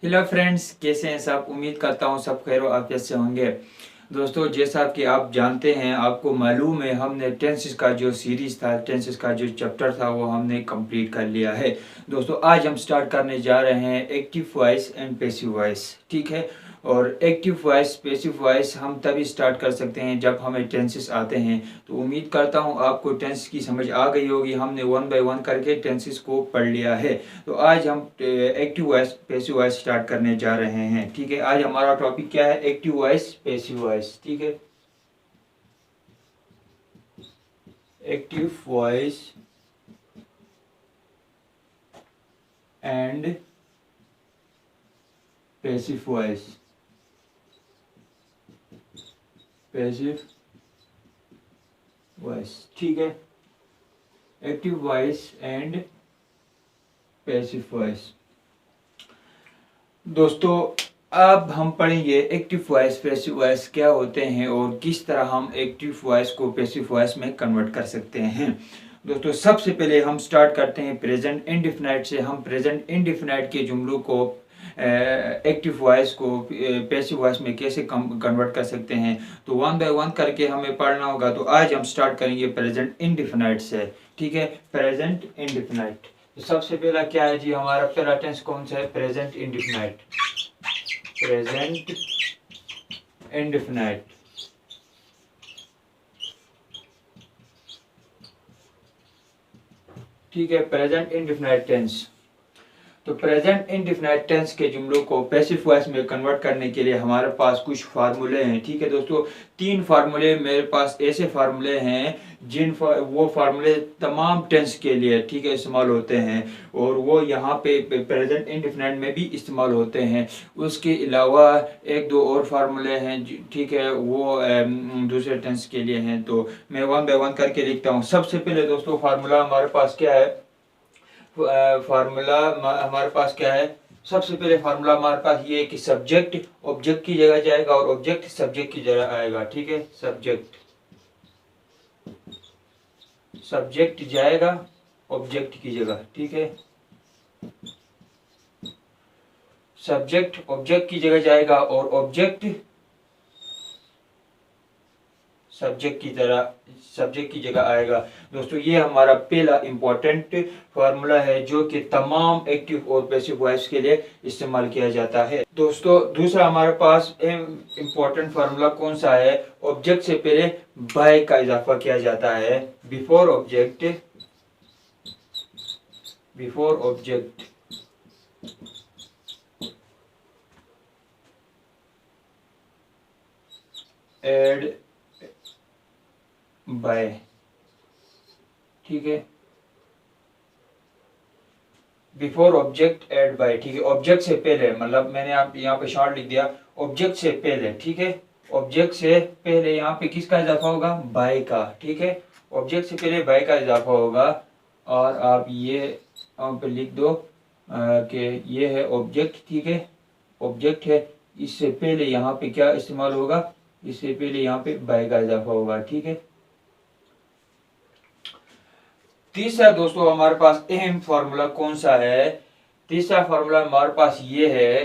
Hello friends, कैसे हैं सब। उम्मीद करता हूँ सब खैर आफियत से होंगे। दोस्तों, जैसा कि आप जानते हैं, आपको मालूम है, हमने टेंसेस का जो सीरीज़ था, टेंसेस का जो चैप्टर था, वो हमने कंप्लीट कर लिया है। दोस्तों, आज हम स्टार्ट करने जा रहे हैं active voice and passive voice. ठीक है। और एक्टिव वॉइस पैसिव वॉइस हम तभी स्टार्ट कर सकते हैं जब हमें टेंसेस आते हैं। तो उम्मीद करता हूँ आपको टेंस की समझ आ गई होगी। हमने वन बाय वन करके टेंसेस को पढ़ लिया है। तो आज हम active voice passive voice start करने जा रहे हैं। ठीक है। आज हमारा टॉपिक क्या है? Active voice passive voice. ठीक है। Active voice and passive voice. Passive voice. ठीक है। Active voice and passive voice. दोस्तों, अब हम पढ़ेंगे एक्टिव वॉइस पैसिव वॉइस क्या होते हैं और किस तरह हम एक्टिव वॉइस को पैसिव वॉइस में कन्वर्ट कर सकते हैं। दोस्तों, सबसे पहले हम स्टार्ट करते हैं प्रेजेंट इंडेफिनाइट से। हम प्रेजेंट इंडेफिनाइट के जुमलों को एक्टिव वॉइस को पैसिव वॉइस में कैसे कन्वर्ट कर सकते हैं, तो वन बाय वन करके हमें पढ़ना होगा। तो आज हम स्टार्ट करेंगे प्रेजेंट इंडेफिनाइट से। ठीक है। Present indefinite. तो सबसे पहला क्या है जी? हमारा पहला टेंस कौन सा है? Present indefinite. Present indefinite. ठीक है। Present indefinite tense. तो प्रेजेंट इंडेफिनाइट टेंस के जुमलों को पैसिव वॉइस में कन्वर्ट करने के लिए हमारे पास कुछ फार्मूले हैं। ठीक है दोस्तों, तीन फार्मूले मेरे पास ऐसे फार्मूले हैं वो फार्मूले तमाम टेंस के लिए, ठीक है, इस्तेमाल होते हैं और वो यहाँ पे प्रेजेंट इंडेफिनाइट में भी इस्तेमाल होते हैं। उसके अलावा एक दो और फार्मूले हैं, ठीक है, वो दूसरे टेंस के लिए हैं। तो मैं वन बाय वन करके लिखता हूँ। सबसे पहले दोस्तों फार्मूला हमारे पास क्या है? फार्मूला हमारे पास क्या है? सबसे पहले फार्मूला हमारे पास ये है कि सब्जेक्ट ऑब्जेक्ट की जगह जाएगा और ऑब्जेक्ट सब्जेक्ट की जगह आएगा। ठीक है। सब्जेक्ट जाएगा ऑब्जेक्ट की जगह। ठीक है। सब्जेक्ट ऑब्जेक्ट की जगह जाएगा और ऑब्जेक्ट सब्जेक्ट की जगह आएगा। दोस्तों, ये हमारा पहला इंपॉर्टेंट फार्मूला है जो कि तमाम एक्टिव और पैसिव वॉइस के लिए इस्तेमाल किया जाता है। दोस्तों, दूसरा हमारे पास इंपॉर्टेंट फार्मूला कौन सा है? ऑब्जेक्ट से पहले बाय का इजाफा किया जाता है। Before object add by. ठीक है। Before object add by. ठीक है। ऑब्जेक्ट से पहले, मतलब मैंने आप यहाँ पे शॉर्ट लिख दिया, ऑब्जेक्ट से पहले। ठीक है। ऑब्जेक्ट से पहले यहाँ पे किसका इजाफा होगा? बाय का। ठीक है। ऑब्जेक्ट से पहले बाय का इजाफा होगा और आप ये यहाँ पे लिख दो कि ये है ऑब्जेक्ट। ठीक है। ऑब्जेक्ट है, इससे पहले यहाँ पे क्या इस्तेमाल होगा? इससे पहले यहाँ पे बाय का इजाफा होगा। ठीक है। तीसरा दोस्तों हमारे पास अहम फार्मूला कौन सा है? तीसरा फार्मूला हमारे पास ये है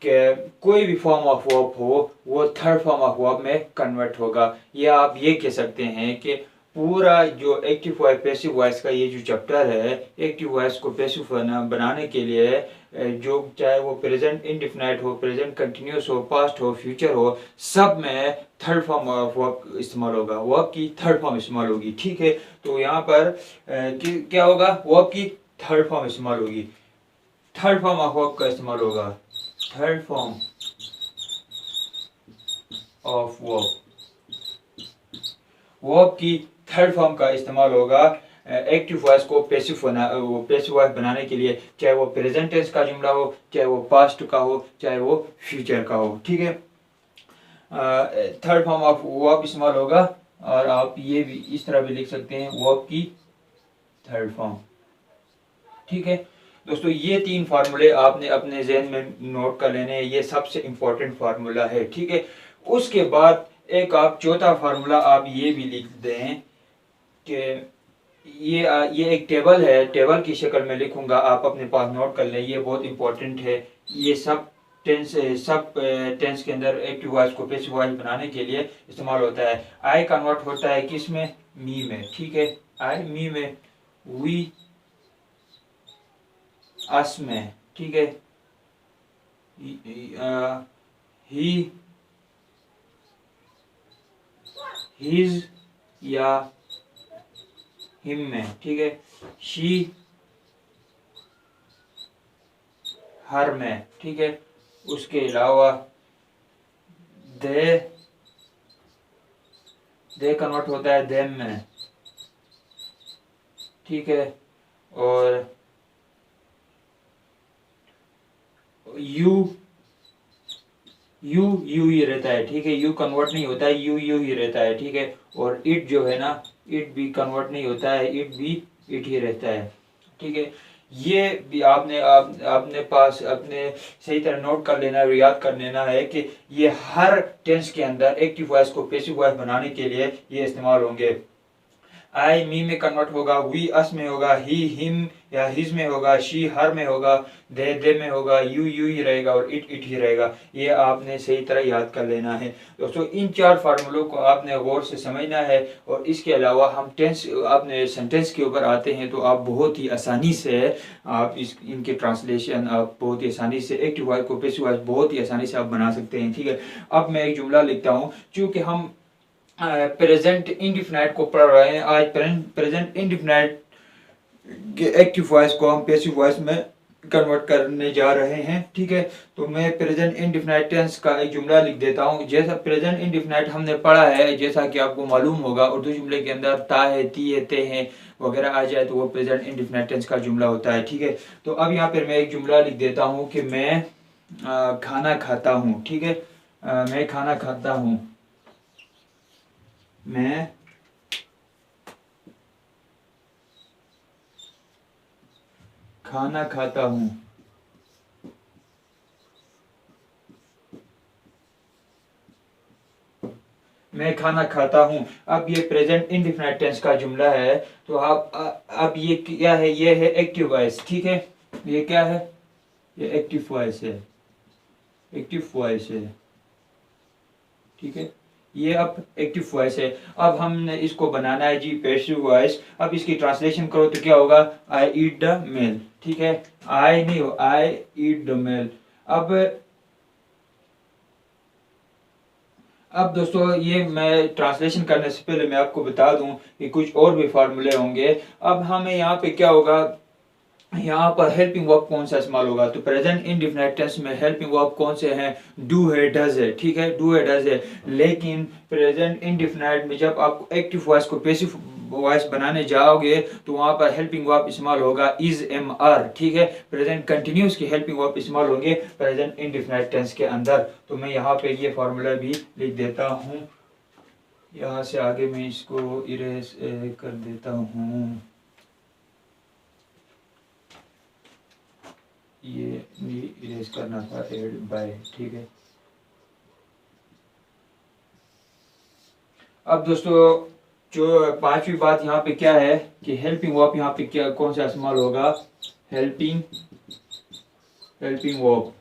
कि कोई भी फॉर्म ऑफ वर्ब हो वो थर्ड फॉर्म ऑफ वर्ब में कन्वर्ट होगा। या आप ये कह सकते हैं कि पूरा जो एक्टिव वॉइस पैसिव वॉइस का ये जो चैप्टर है, एक्टिव वॉइस को पैसिव बनाने के लिए जो चाहे वो प्रेजेंट इंडेफिनाइट हो, प्रेजेंट कंटिन्यूस हो, पास्ट हो, फ्यूचर हो, सब में थर्ड फॉर्म ऑफ वर्ब इस्तेमाल होगा। वर्ब की थर्ड फॉर्म इस्तेमाल होगी। ठीक है। तो यहाँ पर क्या होगा? वर्ब की थर्ड फॉर्म इस्तेमाल होगी। थर्ड फॉर्म ऑफ वर्ब का इस्तेमाल होगा। थर्ड फॉर्म ऑफ वर्ब की थर्ड फॉर्म का इस्तेमाल होगा एक्टिव वॉइस को पैसिव वॉइस बनाने के लिए, चाहे वो प्रेजेंट टेंस का जुमला हो, चाहे वो पास्ट का हो, चाहे वो फ्यूचर का हो। ठीक है। थर्ड फॉर्म ऑफ वर्ब इस्तेमाल होगा और आप ये भी इस तरह भी लिख सकते हैं, वर्ब की थर्ड फॉर्म। ठीक है। दोस्तों, ये तीन फार्मूले आपने अपने जहन में नोट कर लेने हैं। ये सबसे इंपॉर्टेंट फार्मूला है। ठीक है। उसके बाद एक आप चौथा फार्मूला आप ये भी लिख दें कि ये एक टेबल है, टेबल की शक्ल में लिखूंगा, आप अपने पास नोट कर लें, ये बहुत इंपॉर्टेंट है। ये सब टेंस के अंदर एक्टिव वॉइस को पैसिव वॉइस बनाने के लिए इस्तेमाल होता है। आई कन्वर्ट होता है किस में, मी में, ठीक है, आई मी में, वी अस में, ठीक है, ही हिज या हिम में, ठीक है, शी हर में, ठीक है। उसके अलावा दे कन्वर्ट होता है देम में, ठीक है। और यू ही रहता है, ठीक है, यू कन्वर्ट नहीं होता है, यू ही रहता है, ठीक है। और इट जो है ना, इट भी कन्वर्ट नहीं होता है, इट भी इट ही रहता है, ठीक है। ये भी आपने पास अपने सही तरह नोट कर लेना है, याद कर लेना है कि ये हर टेंस के अंदर एक्टिव वॉइस को पैसिव वॉइस बनाने के लिए ये इस्तेमाल होंगे। आई मी में कन्वर्ट होगा, वी अस में होगा, ही हिम या हिज में होगा, शी हर में होगा, दे में होगा, यू ही रहेगा और इट ही रहेगा। ये आपने सही तरह याद कर लेना है दोस्तों। इन 4 फार्मूलों को आपने गौर से समझना है। और इसके अलावा हम टेंस अपने सेंटेंस के ऊपर आते हैं तो आप बहुत ही आसानी से आप इनके ट्रांसलेशन आप बहुत ही आसानी से एक्टिव वॉइस को पैसिव वॉइस बहुत ही आसानी से आप बना सकते हैं, ठीक है। अब मैं एक जुमला लिखता हूँ, चूँकि हम प्रेजेंट इंडिफिनाइट को पढ़ रहे हैं। आज प्रेजेंट इंडिफिनाइट के एक्टिव वॉइस को हम पैसिव वॉइस में कन्वर्ट करने जा रहे हैं, ठीक है। तो मैं प्रेजेंट इंडिफिनाइट टेंस का एक जुमला लिख देता हूँ। जैसा प्रेजेंट इंडिफिनाइट हमने पढ़ा है, जैसा कि आपको मालूम होगा, उर्दू जुमले के अंदर ता है, ती है, ते हैं वगैरह आ जाए तो वो प्रेजेंट इंडिफिनाइट टेंस का जुमला होता है, ठीक है। तो अब यहाँ पर मैं एक जुमला लिख देता हूँ कि मैं खाना खाता हूँ, ठीक है। मैं खाना खाता हूँ, मैं खाना खाता हूँ, मैं खाना खाता हूँ। अब ये प्रेजेंट इंडिफिनिट टेंस का जुमला है। तो आप अब ये क्या है, ये है एक्टिव वॉइस, ठीक है। ये क्या है, ये एक्टिव वॉइस है, एक्टिव वॉइस है, ठीक है। ये अब एक्टिव वॉइस है। अब हमने इसको बनाना है जी पैसिव वॉइस। अब इसकी ट्रांसलेशन करो तो क्या होगा, आई ईट द मेल, ठीक है। आई नहीं हो, आई ईट द मेल। अब दोस्तों ये मैं ट्रांसलेशन करने से पहले मैं आपको बता दूं कि कुछ और भी फार्मूले होंगे। अब हमें यहाँ पे क्या होगा, यहाँ पर हेल्पिंग वर्ब कौन सा इस्तेमाल होगा, तो प्रेजेंट इंडेफिनिट टेंस में हेल्पिंग वर्ब कौन से हैं, डू है, डज है, ठीक है, डू है, डज है। लेकिन प्रेजेंट इंडेफिनिट में जब आप एक्टिव वॉइस को पैसिव वॉइस बनाने जाओगे तो वहां पर हेल्पिंग वर्ब इस्तेमाल होगा इज, एम, आर, ठीक है। प्रेजेंट कंटिन्यूस की हेल्पिंग वर्ब इस्तेमाल होंगे प्रेजेंट इंडेफिनिट टेंस के अंदर। तो मैं यहाँ पे ये फार्मूला भी लिख देता हूँ। यहाँ से आगे मैं इसको इरेज कर देता हूँ, ये इरेज करना था, एड बाय, ठीक है। अब दोस्तों जो पांचवी बात यहाँ पे क्या है कि हेल्पिंग वर्ब यहाँ पे क्या कौन सा इस्तेमाल होगा, हेल्पिंग वर्ब,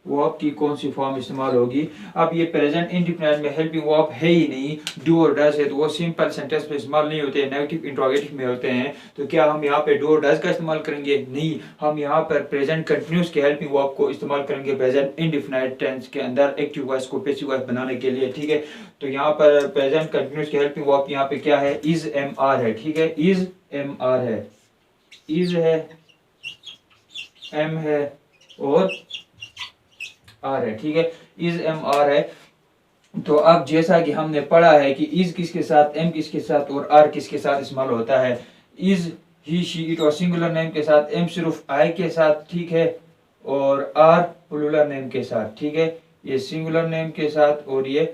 वर्ब की कौन सी फॉर्म इस्तेमाल होगी। अब ये प्रेजेंट इंडेफिनिट में हेल्पिंग वर्ब है ही नहीं, डू और डज है, तो वो सिंपल सेंटेंस में इस्तेमाल नहीं होते हैं, नेगेटिव इंट्रोगेटिव में होते हैं। तो क्या हम यहाँ पे डू और डज का इस्तेमाल करेंगे, नहीं, हम यहाँ पर प्रेजेंट कंटिन्यूस के हेल्पिंग वर्ब को इस्तेमाल करेंगे प्रेजेंट इंडेफिनिट टेंस के अंदर एक्टिव वॉइस को पैसिव वॉइस बनाने के लिए, ठीक है। तो यहाँ पर प्रेजेंट कंटिन्यूस के हेल्पिंग वर्ब यहाँ पे क्या है, इज, एम, आर है, ठीक है, इज, एम, आर है, इज है, एम है और आर है, ठीक है, इज, एम, आर है। तो अब जैसा कि हमने पढ़ा है कि इज किसके साथ, एम किसके साथ और आर किसके साथ इस्तेमाल होता है, इज ही, शी, इट और सिंगुलर नेम के साथ, एम सिर्फ आई के साथ, ठीक है, और आर प्लूरल नेम के साथ, ठीक है। ये सिंगुलर नेम के साथ और ये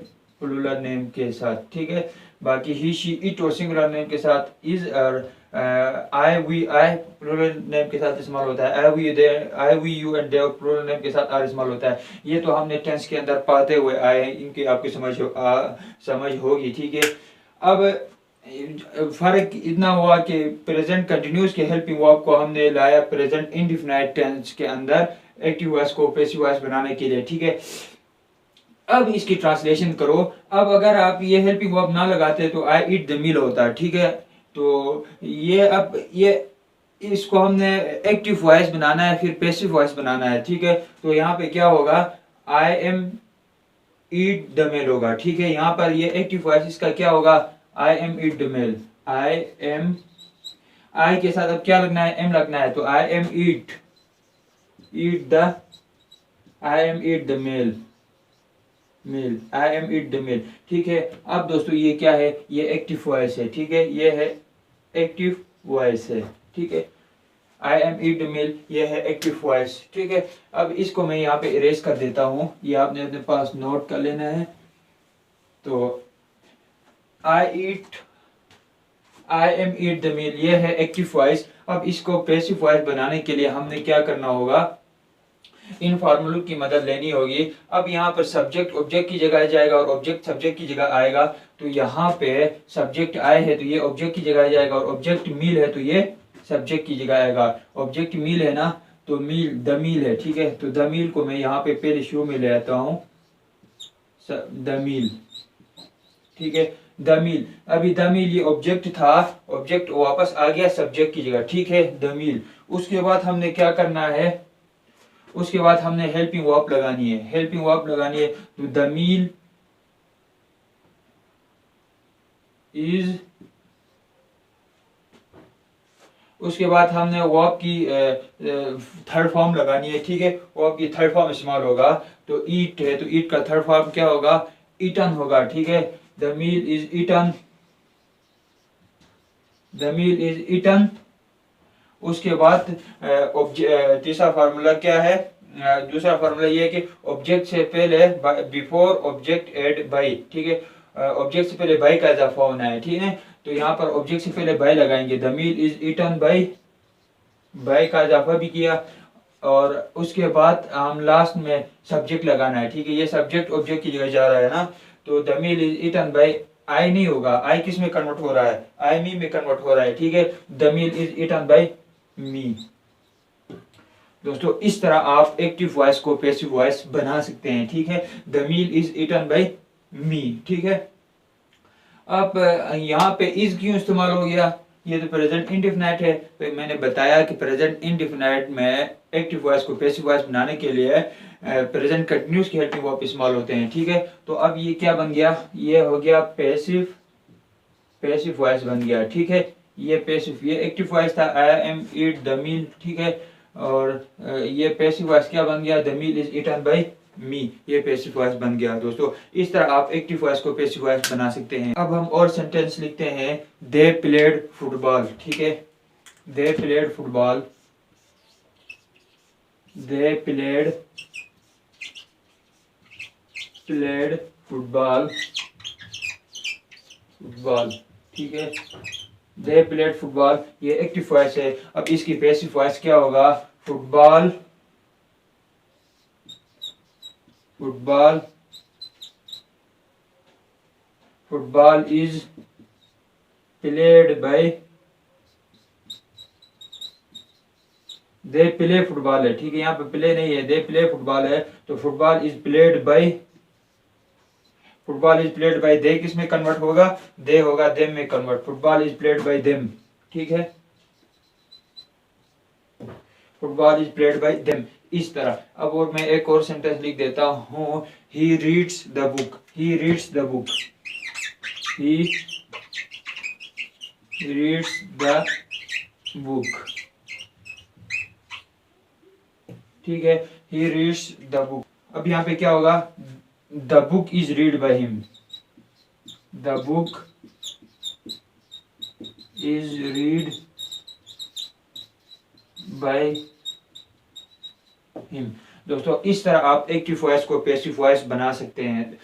प्लूरल नेम के साथ, ठीक है। बाकी ही, शी, इट और सिंगुलर नेम के साथ इज और I, we, I plural name के साथ इस्तेमाल होता है, I, we, they, I, we, you and they plural name के साथ आर इस्तेमाल होता है। ये तो हमने टेंस के अंदर पढ़ते हुए आए हैं, इनकी आपकी समझ होगी, ठीक है। अब फर्क इतना हुआ कि प्रेजेंट कंटिन्यूस के हेल्पिंग वर्ब को हमने लाया प्रेजेंट इंडेफिनिट टेंस के अंदर एक्टिव वॉइस को पैसिव वॉइस बनाने के लिए, ठीक है। अब इसकी ट्रांसलेशन करो। अब अगर आप ये हेल्पिंग वर्ब ना लगाते तो आई ईट द मील होता, ठीक है। तो ये इसको हमने एक्टिव वॉइस बनाना है, फिर पैसिव वॉइस बनाना है, ठीक है। तो यहाँ पे क्या होगा, I am eat the mail होगा, ठीक है। यहाँ पर ये एक्टिव वॉइस इसका क्या होगा, I am eat the mail. I के साथ अब क्या लगना है, एम लगना है, तो I am eat the I am eat the mail I am eat the mail, ठीक है। अब दोस्तों ये क्या है, ये एक्टिव वॉइस है, ठीक है। ये है एक्टिव वॉइस है, ठीक है। I am eat the meal, ये है एक्टिव वॉइस, ठीक है। अब इसको मैं यहाँ पे इरेज कर देता हूँ, ये आपने अपने पास नोट कर लेना है। तो I am eat the meal, ये है एक्टिव वॉइस। अब इसको पैसिव वॉइस बनाने के लिए हमने क्या करना होगा, इन फार्मूलों की मदद लेनी होगी। अब यहाँ पर सब्जेक्ट ऑब्जेक्ट की जगह जाएगा और ऑब्जेक्ट सब्जेक्ट की जगह आएगा। तो यहाँ पे सब्जेक्ट आए है तो ये ऑब्जेक्ट की जगह जाएगा, और ऑब्जेक्ट मील है तो ये सब्जेक्ट की जगह आएगा। ऑब्जेक्ट मील है ना, तो मील द मील है, ठीक है। तो द मील को मैं यहाँ पे पहले शुरू में ले आता हूँ, द मील, ठीक है। द मील, अभी द मील ये ऑब्जेक्ट था, ऑब्जेक्ट वापस आ गया सब्जेक्ट की जगह, ठीक है, द मील। उसके बाद हमने क्या करना है, उसके बाद हमने हेल्पिंग वर्ब लगानी है, हेल्पिंग वर्ब लगानी है। तो द मील इज, उसके बाद हमने वर्ब की थर्ड फॉर्म लगानी है, ठीक है। वर्ब की थर्ड फॉर्म इस्तेमाल होगा। तो ईट है तो ईट का थर्ड फॉर्म क्या होगा, ईटन होगा, ठीक है। The meal is eaten, the meal is eaten. उसके बाद तीसरा फार्मूला क्या है, दूसरा फार्मूला ये है कि ऑब्जेक्ट से पहले बिफोर ऑब्जेक्ट एड बाई, ठीक है। ऑब्जेक्ट से पहले बाई का इजाफा होना है, ठीक है। तो यहाँ पर ऑब्जेक्ट से पहले बाई लगाएंगे, the meal is eaten by, by का इजाफा भी किया। और उसके बाद हम लास्ट में सब्जेक्ट लगाना है, ठीक है। ये सब्जेक्ट ऑब्जेक्ट की जगह जा रहा है ना, तो the meal is eaten by, I नहीं होगा, आई किस में कन्वर्ट हो रहा है, आई मी में कन्वर्ट हो रहा है, ठीक है। The meal is eaten by me. दोस्तों इस तरह आप एक्टिव वॉइस को पैसिव वॉइस बना सकते हैं, ठीक है। The meal is eaten by me, ठीक है। अब यहाँ पे इज क्यों इस्तेमाल हो गया, ये तो प्रेजेंट इंडेफिनाइट है। तो मैंने बताया कि प्रेजेंट इंडेफिनाइट में एक्टिव वॉइस को पैसिव वॉइस बनाने के लिए प्रेजेंट कंटिन्यूस की हेल्पिंग वर्ब इस्तेमाल होते हैं, ठीक है। तो अब ये क्या बन गया, ये हो गया पैसिव वॉइस बन गया, ठीक है। ये पैसिव, ये एक्टिव वॉइस था आई एम ईट द मील, ठीक है। और ये पैसिव वॉइस क्या बन गया, the meal is eaten by me, ये पैसिव वॉइस बन गया। दोस्तों इस तरह आप एक्टिव वॉइस को पैसिव वॉइस बना सकते हैं। अब हम और सेंटेंस लिखते हैं, दे प्लेड फुटबॉल, ठीक है। They played football, they played football, ठीक है। दे प्लेड फुटबॉल, ये एक्टिव वॉइस है। अब इसकी पैसिव वॉइस क्या होगा, football is played by, they play football है, ठीक है। यहाँ पे प्ले नहीं है, दे प्ले फुटबॉल है। तो फुटबॉल इज प्लेड बाय, दे किस में कन्वर्ट होगा, दे होगा देम में convert, football is played by them, ठीक है। Football is played by them, इस तरह। अब और मैं एक और सेंटेंस लिख देता हूँ, he reads the book, he reads the book, he reads the book, ठीक है। He reads the book. अब यहाँ पे क्या होगा, the book is read by him, the book is read by him. दोस्तों इस तरह आप एक्टिव वॉइस को पैसिव वॉइस बना सकते हैं।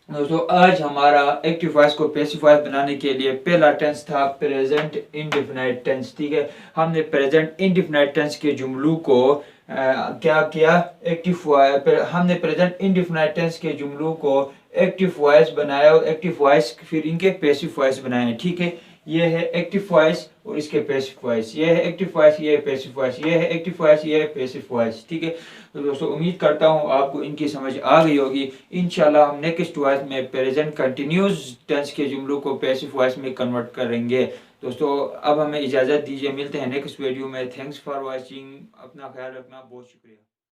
दोस्तों आज हमारा एक्टिव वॉइस को पैसिव वॉइस बनाने के लिए पहला टेंस था प्रेजेंट इंडेफिनाइट टेंस, ठीक है। हमने प्रेजेंट इंडेफिनाइट टेंस के जुमलों को क्या किया, हमने प्रेजेंट इंडेफिनाइट टेंस के जुमलों को एक्टिव वॉइस बनाया और एक्टिव वॉइस फिर इनके पैसिव वॉइस बनाए, ठीक है। ये है एक्टिव वॉइस और इसके पैसिव वॉइस, ये है एक्टिव वॉइस, ये है पैसिव वॉइस, ये है एक्टिव वॉइस, ये है पैसिव वॉइस, ठीक है। तो दोस्तों उम्मीद करता हूँ आपको इनकी समझ आ गई होगी। इंशाल्लाह हम नेक्स्ट वॉइस में प्रेजेंट कंटिन्यूस टेंस के जुमलों को पैसिव वॉइस में कन्वर्ट करेंगे। दोस्तों अब हमें इजाज़त दीजिए, मिलते हैं नेक्स्ट वीडियो में। थैंक्स फॉर वॉचिंग, अपना ख्याल रखना, बहुत शुक्रिया।